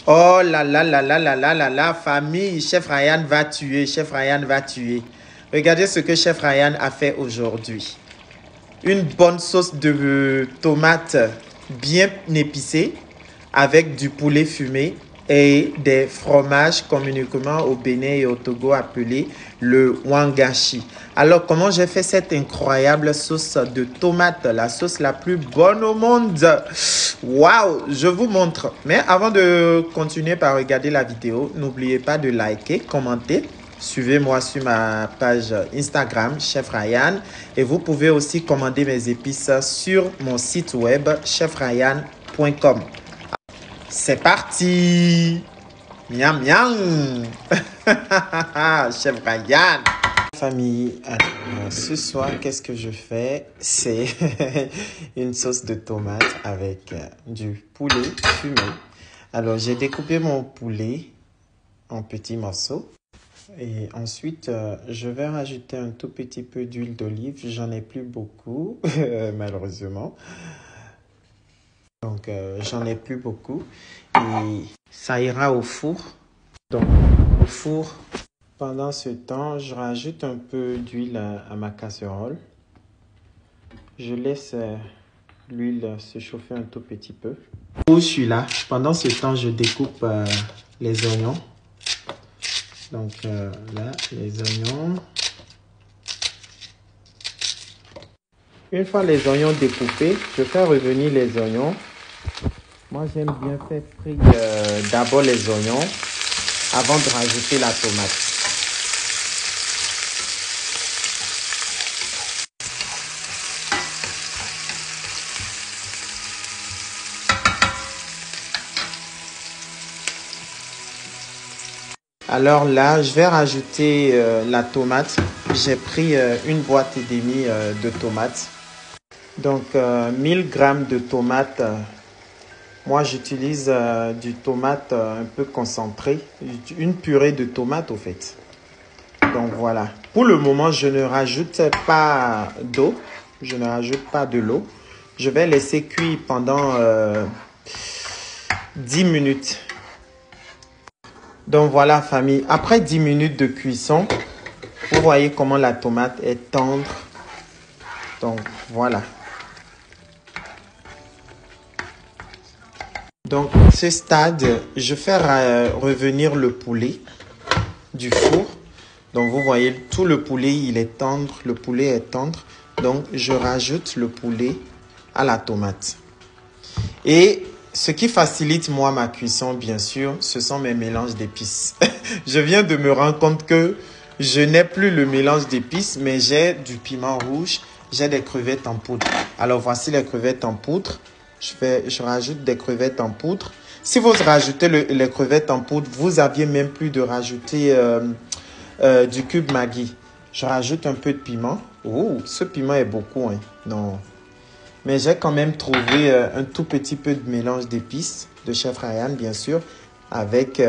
Oh là là là là là là là là, famille, Chef Ryan va tuer, Chef Ryan va tuer. Regardez ce que Chef Ryan a fait aujourd'hui. Une bonne sauce de tomate bien épicée avec du poulet fumé et des fromages communément au Bénin et au Togo appelé le wangashi. Alors, comment j'ai fait cette incroyable sauce de tomate, la sauce la plus bonne au monde? Waouh, je vous montre. Mais avant de continuer par regarder la vidéo, n'oubliez pas de liker, commenter. Suivez-moi sur ma page Instagram, Chef Ryan. Et vous pouvez aussi commander mes épices sur mon site web, chefryan.com. C'est parti! Miam miam! Chef Ryan! Famille, ce soir, qu'est-ce que je fais? C'est une sauce de tomate avec du poulet fumé. Alors, j'ai découpé mon poulet en petits morceaux. Et ensuite, je vais rajouter un tout petit peu d'huile d'olive. J'en ai plus beaucoup, malheureusement. Donc, j'en ai plus beaucoup. Et ça ira au four. Donc, au four, pendant ce temps, je rajoute un peu d'huile à ma casserole. Je laisse l'huile se chauffer un tout petit peu. Je suis là. Pendant ce temps, je découpe les oignons. Donc là, les oignons. Une fois les oignons découpés, je fais revenir les oignons. Moi, j'aime bien faire frire d'abord les oignons avant de rajouter la tomate. Alors là, je vais rajouter la tomate. J'ai pris une boîte et demie de tomates. Donc 1000 grammes de tomates. Moi, j'utilise du tomate un peu concentré. Une purée de tomates au fait. Donc voilà. Pour le moment, je ne rajoute pas d'eau. Je ne rajoute pas de l'eau. Je vais laisser cuire pendant 10 minutes. Donc voilà, famille. Après 10 minutes de cuisson, vous voyez comment la tomate est tendre. Donc voilà. Donc à ce stade, je fais revenir le poulet du four. Donc vous voyez, tout le poulet, il est tendre. Le poulet est tendre. Donc je rajoute le poulet à la tomate. Et ce qui facilite moi ma cuisson, bien sûr, ce sont mes mélanges d'épices. Je viens de me rendre compte que je n'ai plus le mélange d'épices, mais j'ai du piment rouge, j'ai des crevettes en poudre. Alors voici les crevettes en poudre. Je rajoute des crevettes en poudre. Si vous rajoutez les crevettes en poudre, vous aviez même plus de rajouter du cube Maggi. Je rajoute un peu de piment. Oh, ce piment est beaucoup, hein. Non. Mais j'ai quand même trouvé un tout petit peu de mélange d'épices de Chef Ryan, bien sûr, avec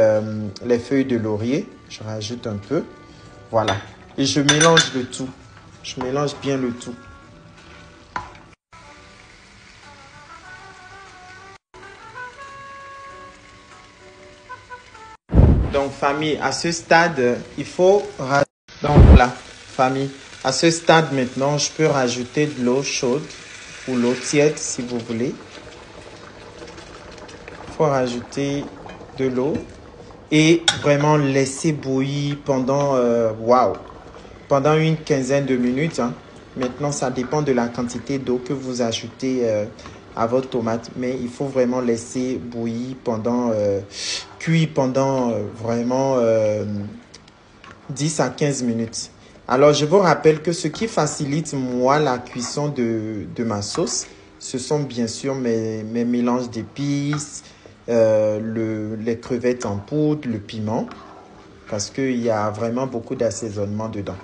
les feuilles de laurier. Je rajoute un peu. Voilà. Et je mélange le tout. Je mélange bien le tout. Donc, famille, à ce stade, il faut... Donc, là, famille, à ce stade maintenant, je peux rajouter de l'eau chaude ou l'eau tiède si vous voulez. Il faut rajouter de l'eau et vraiment laisser bouillir pendant, pendant une quinzaine de minutes. Hein. Maintenant, ça dépend de la quantité d'eau que vous ajoutez à votre tomate. Mais il faut vraiment laisser bouillir pendant, cuire pendant vraiment 10 à 15 minutes. Alors, je vous rappelle que ce qui facilite, moi, la cuisson de ma sauce, ce sont bien sûr mes mélanges d'épices, les crevettes en poudre, le piment, parce qu'il y a vraiment beaucoup d'assaisonnement dedans.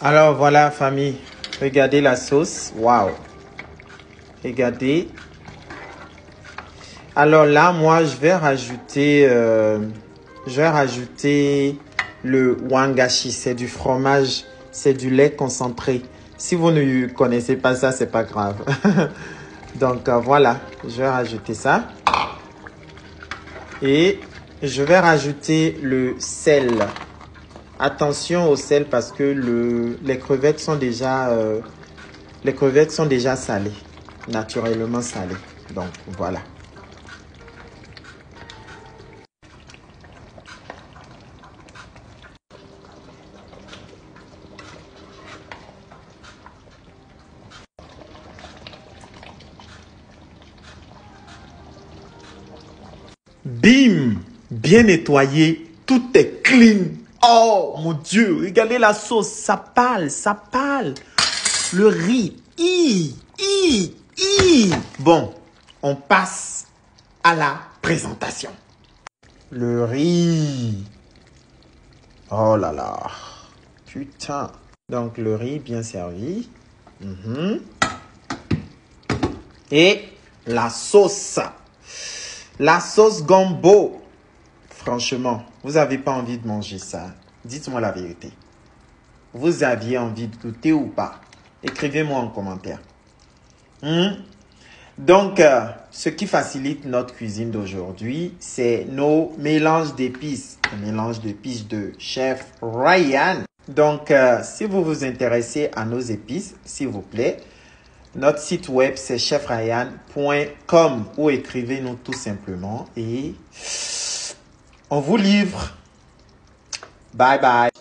Alors, voilà, famille. Regardez la sauce. Waouh! Regardez. Alors là, moi, je vais rajouter je vais rajouter le wangashi. C'est du fromage, c'est du lait concentré. Si vous ne connaissez pas ça, c'est pas grave. Donc voilà, je vais rajouter ça. Et je vais rajouter le sel. Attention au sel parce que les crevettes sont déjà salées, naturellement salées. Donc voilà. Bim! Bien nettoyé, tout est clean. Oh mon Dieu, regardez la sauce, ça pâle, ça pâle. Le riz, Bon, on passe à la présentation. Le riz. Oh là là, putain. Donc le riz bien servi. Et la sauce. La sauce gombo. Franchement, vous n'avez pas envie de manger ça. Dites-moi la vérité. Vous aviez envie de goûter ou pas? Écrivez-moi en commentaire. Donc, ce qui facilite notre cuisine d'aujourd'hui, c'est nos mélanges d'épices. Un mélange d'épices de Chef Ryan. Donc, si vous vous intéressez à nos épices, s'il vous plaît, notre site web, c'est chefryan.com ou écrivez-nous tout simplement et on vous livre. Bye bye.